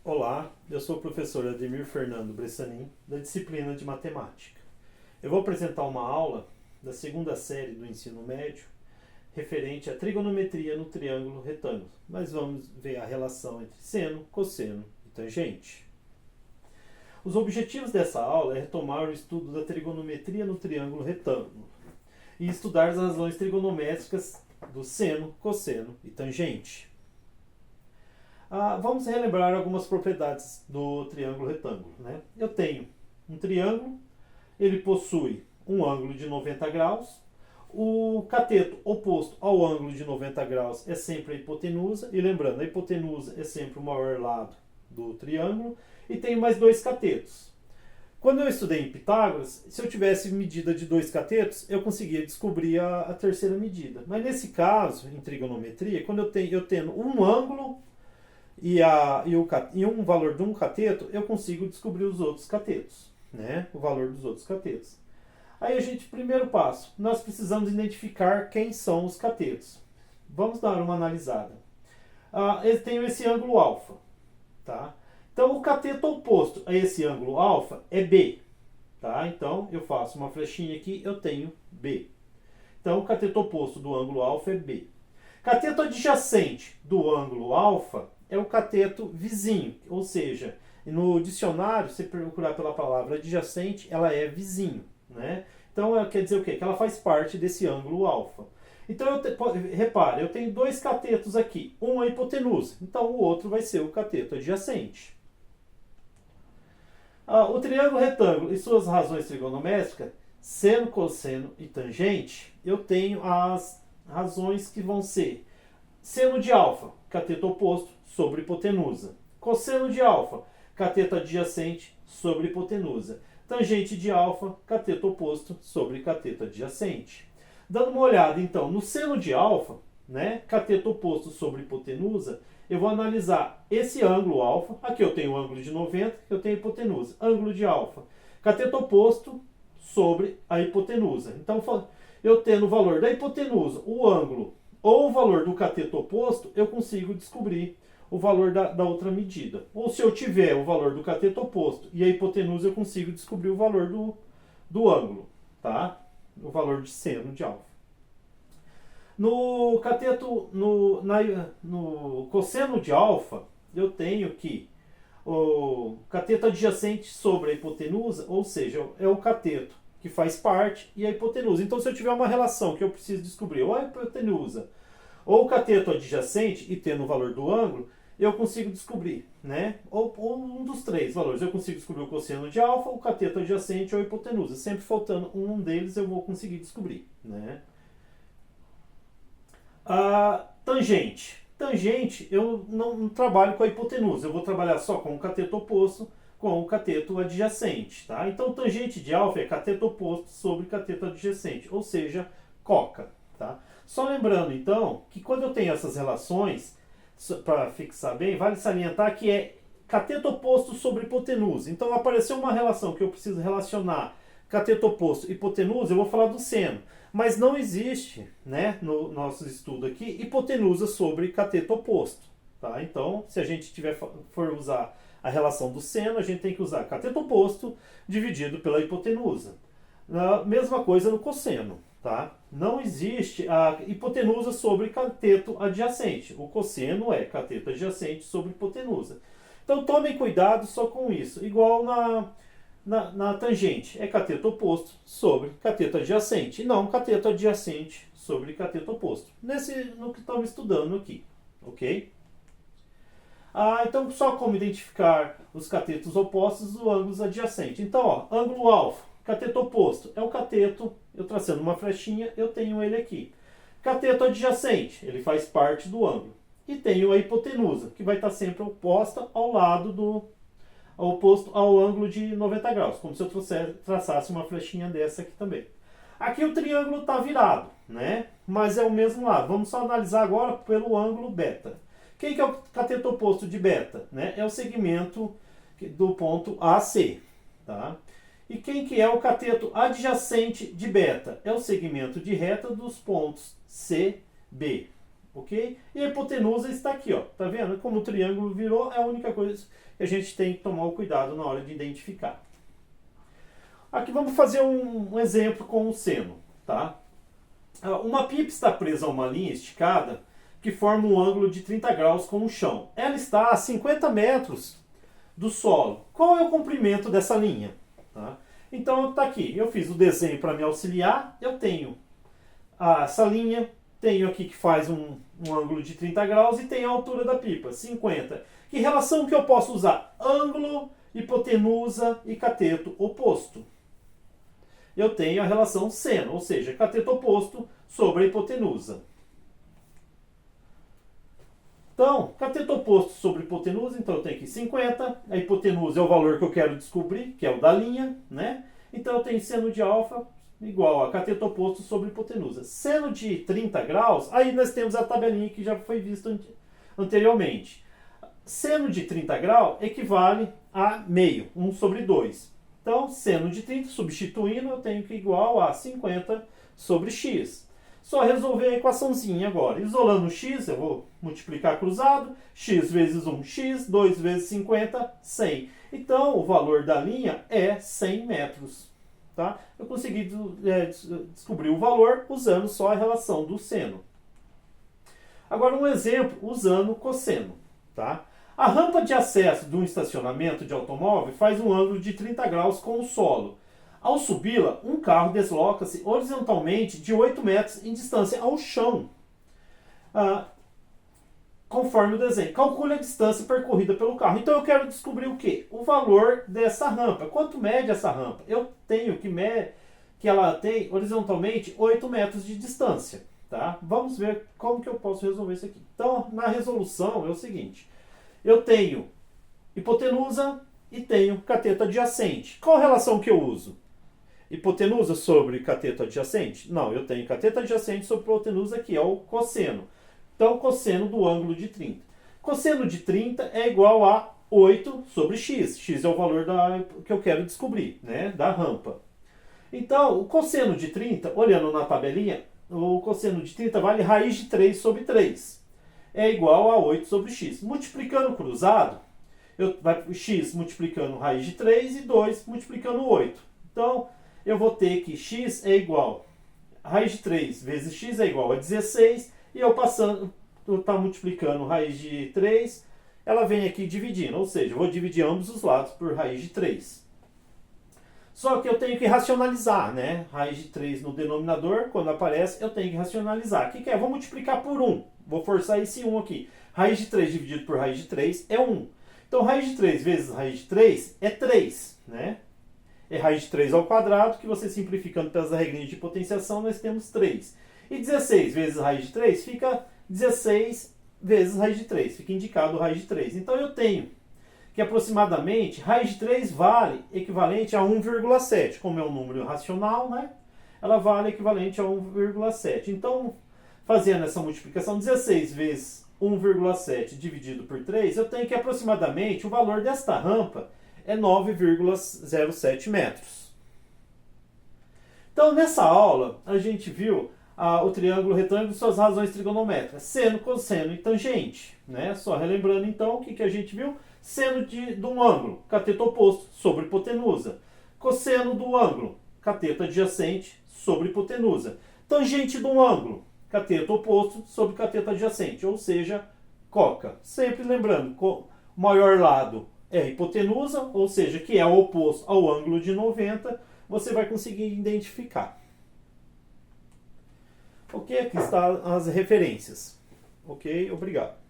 Olá, eu sou o professor Ademir Fernando Bressanin, da disciplina de Matemática. Eu vou apresentar uma aula da segunda série do ensino médio referente à trigonometria no triângulo retângulo. Mas vamos ver a relação entre seno, cosseno e tangente. Os objetivos dessa aula é retomar o estudo da trigonometria no triângulo retângulo e estudar as razões trigonométricas do seno, cosseno e tangente. Vamos relembrar algumas propriedades do triângulo retângulo. Eu tenho um triângulo, ele possui um ângulo de 90 graus, o cateto oposto ao ângulo de 90 graus é sempre a hipotenusa, e lembrando, a hipotenusa é sempre o maior lado do triângulo, e tem mais dois catetos. Quando eu estudei em Pitágoras, se eu tivesse medida de dois catetos, eu conseguia descobrir a terceira medida. Mas nesse caso, em trigonometria, quando eu tenho um ângulo e um valor de um cateto, eu consigo descobrir os outros catetos, o valor dos outros catetos. Aí primeiro passo, nós precisamos identificar quem são os catetos. Vamos dar uma analisada. Eu tenho esse ângulo alfa, tá? Então o cateto oposto a esse ângulo alfa é B, tá? Então eu faço uma flechinha aqui, eu tenho B. Então o cateto oposto do ângulo alfa é B. Cateto adjacente do ângulo alfa é o cateto vizinho, ou seja, no dicionário, se procurar pela palavra adjacente, ela é vizinho, Então, quer dizer o quê? Que ela faz parte desse ângulo alfa. Então, repare, eu tenho dois catetos aqui, um é hipotenusa, então o outro vai ser o cateto adjacente. O triângulo retângulo e suas razões trigonométricas, seno, cosseno e tangente, eu tenho as razões que vão ser seno de alfa, cateto oposto, sobre hipotenusa. Cosseno de alfa, cateto adjacente, sobre hipotenusa. Tangente de alfa, cateto oposto, sobre cateto adjacente. Dando uma olhada, então, no seno de alfa, cateto oposto sobre hipotenusa, eu vou analisar esse ângulo alfa. Aqui eu tenho o ângulo de 90, eu tenho a hipotenusa. Ângulo de alfa, cateto oposto sobre a hipotenusa. Então, eu tendo o valor da hipotenusa, o ângulo ou o valor do cateto oposto, eu consigo descobrir o valor da outra medida. Ou se eu tiver o valor do cateto oposto e a hipotenusa, eu consigo descobrir o valor do ângulo, tá? O valor de seno de alfa. No cosseno de alfa, eu tenho que o cateto adjacente sobre a hipotenusa, ou seja, é o cateto que faz parte e a hipotenusa. Então, se eu tiver uma relação que eu preciso descobrir ou a hipotenusa ou o cateto adjacente e tendo o valor do ângulo, eu consigo descobrir, ou um dos três valores. Eu consigo descobrir o cosseno de alfa, o cateto adjacente ou a hipotenusa. Sempre faltando um deles, eu vou conseguir descobrir, A tangente. Tangente, eu não trabalho com a hipotenusa. Eu vou trabalhar só com o cateto oposto, com o cateto adjacente, tá? Então, tangente de alfa é cateto oposto sobre cateto adjacente, ou seja, coca, tá? Só lembrando, então, que quando eu tenho essas relações, para fixar bem, vale salientar que é cateto oposto sobre hipotenusa. Então, apareceu uma relação que eu preciso relacionar cateto oposto e hipotenusa, eu vou falar do seno. Mas não existe, no nosso estudo aqui, hipotenusa sobre cateto oposto, tá? Então, se a gente for usar a relação do seno, a gente tem que usar cateto oposto dividido pela hipotenusa. Mesma coisa no cosseno, tá? Não existe a hipotenusa sobre cateto adjacente. O cosseno é cateto adjacente sobre hipotenusa. Então tomem cuidado só com isso. Igual na tangente, é cateto oposto sobre cateto adjacente. E não cateto adjacente sobre cateto oposto. No que estamos estudando aqui, ok? Então, só como identificar os catetos opostos dos ângulos adjacentes. Então, ângulo alfa, cateto oposto, é o cateto, eu traçando uma flechinha, eu tenho ele aqui. Cateto adjacente, ele faz parte do ângulo. E tenho a hipotenusa, que vai estar sempre oposta ao lado oposto ao ângulo de 90 graus, como se eu traçasse uma flechinha dessa aqui também. Aqui o triângulo está virado, mas é o mesmo lado. Vamos só analisar agora pelo ângulo beta. Quem que é o cateto oposto de beta? É o segmento do ponto AC. Tá? E quem que é o cateto adjacente de beta? É o segmento de reta dos pontos C, B. ok? E a hipotenusa está aqui, ó. Tá vendo? Como o triângulo virou, é a única coisa que a gente tem que tomar o cuidado na hora de identificar. Aqui vamos fazer um exemplo com o seno, tá? Uma pipa está presa a uma linha esticada que forma um ângulo de 30 graus com o chão. Ela está a 50 metros do solo. Qual é o comprimento dessa linha? Tá? Então está aqui, eu fiz o desenho para me auxiliar, eu tenho essa linha, tenho aqui que faz um ângulo de 30 graus e tenho a altura da pipa, 50. Que relação que eu posso usar? Ângulo, hipotenusa e cateto oposto. Eu tenho a relação seno, ou seja, cateto oposto sobre a hipotenusa. Então, cateto oposto sobre hipotenusa, então eu tenho aqui 50, a hipotenusa é o valor que eu quero descobrir, que é o da linha, né? Então eu tenho seno de alfa igual a cateto oposto sobre hipotenusa. Seno de 30 graus, aí nós temos a tabelinha que já foi vista anteriormente. Seno de 30 graus equivale a meio, 1 sobre 2. Então, seno de 30, substituindo, eu tenho que igual a 50 sobre x. Só resolver a equaçãozinha agora. Isolando o x, eu vou multiplicar cruzado. X vezes 1, x. 2 vezes 50, 100. Então, o valor da linha é 100 metros. Tá? Eu consegui descobrir o valor usando só a relação do seno. Agora, um exemplo usando o cosseno. Tá? A rampa de acesso de um estacionamento de automóvel faz um ângulo de 30 graus com o solo. Ao subi-la, um carro desloca-se horizontalmente de 8 metros em distância ao chão. Conforme o desenho. Calcule a distância percorrida pelo carro. Então eu quero descobrir o quê? O valor dessa rampa. Quanto mede essa rampa? Eu tenho que ela tem horizontalmente 8 metros de distância. Tá? Vamos ver como que eu posso resolver isso aqui. Então, na resolução é o seguinte. Eu tenho hipotenusa e tenho cateto adjacente. Qual a relação que eu uso? Hipotenusa sobre cateto adjacente? Não, eu tenho cateto adjacente sobre hipotenusa, que é o cosseno. Então, cosseno do ângulo de 30. Cosseno de 30 é igual a 8 sobre x. X é o valor que eu quero descobrir, né, da rampa. Então, o cosseno de 30, olhando na tabelinha, o cosseno de 30 vale raiz de 3 sobre 3. É igual a 8 sobre x. Multiplicando cruzado, vai x multiplicando raiz de 3 e 2 multiplicando 8. Então, eu vou ter que x é igual a raiz de 3 vezes x é igual a 16. E eu multiplicando raiz de 3, ela vem aqui dividindo. Ou seja, eu vou dividir ambos os lados por raiz de 3. Só que eu tenho que racionalizar, né? Raiz de 3 no denominador, quando aparece, eu tenho que racionalizar. O que é? Vou multiplicar por 1. Vou forçar esse 1 aqui. Raiz de 3 dividido por raiz de 3 é 1. Então, raiz de 3 vezes raiz de 3 é 3, né? É raiz de 3 ao quadrado, que você simplificando pelas regrinhas de potenciação, nós temos 3. E 16 vezes raiz de 3 fica 16 vezes raiz de 3. Fica indicado raiz de 3. Então, eu tenho que aproximadamente raiz de 3 vale equivalente a 1,7. Como é um número racional, né? Ela vale equivalente a 1,7. Então, fazendo essa multiplicação, 16 vezes 1,7 dividido por 3, eu tenho que aproximadamente o valor desta rampa é 9,07 metros. Então, nessa aula, a gente viu o triângulo retângulo e suas razões trigonométricas, seno, cosseno e tangente. Né? Só relembrando, então, o que a gente viu? Seno de um ângulo, cateto oposto, sobre hipotenusa. Cosseno do ângulo, cateto adjacente, sobre hipotenusa. Tangente de um ângulo, cateto oposto, sobre cateto adjacente, ou seja, coca. Sempre lembrando, o maior lado é a hipotenusa, ou seja, que é o oposto ao ângulo de 90, você vai conseguir identificar. Ok? Aqui estão as referências. Ok? Obrigado.